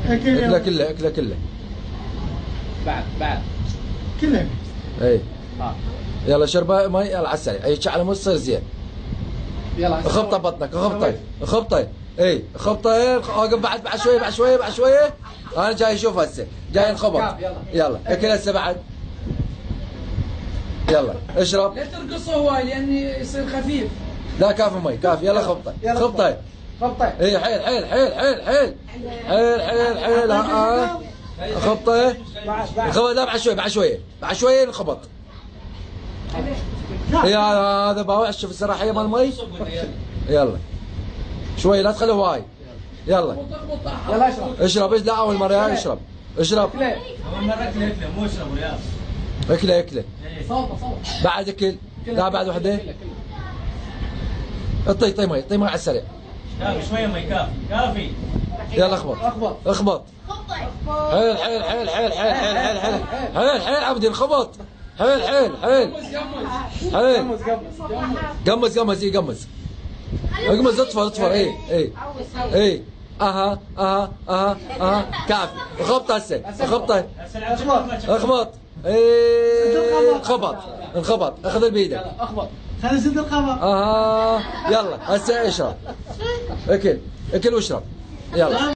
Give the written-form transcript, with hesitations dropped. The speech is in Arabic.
اكلها كلها اكلها كلها. بعد كلها. اي يلا شربها مي. يلا على السريع. اي على مو تصير زين. يلا خبطه بطنك. خبطه. اي خبطه. اوقف بعد شويه. انا جاي اشوف هسه. جاي انخبط. يلا اكل هسه بعد. يلا اشرب. لا ترقصه هواي لان يصير خفيف. لا كافي مي كافي. يلا خبطه. اي حيل. خبطه. لا بعد شويه انخبط. يا هذا باوع. شوف السراحيه مال المي. يلا شوي لا تخليه هواي. يلا اشرب. لا اول مره اشرب. اول مره اكله مو اشرب وياه. اكله. بعد اكل. لا بعد وحده. طي مي على السريع. كافي شويه مي. كافي. يلا اخبط. حيل عبدي انخبط. حيل. قمز. اطفر. اي اها كافي. خبط هسه. اخبط. انخبط. اخذ بايدك. خلي سد الخبر. يلا هسه اشرب. اكل واشرب. يلا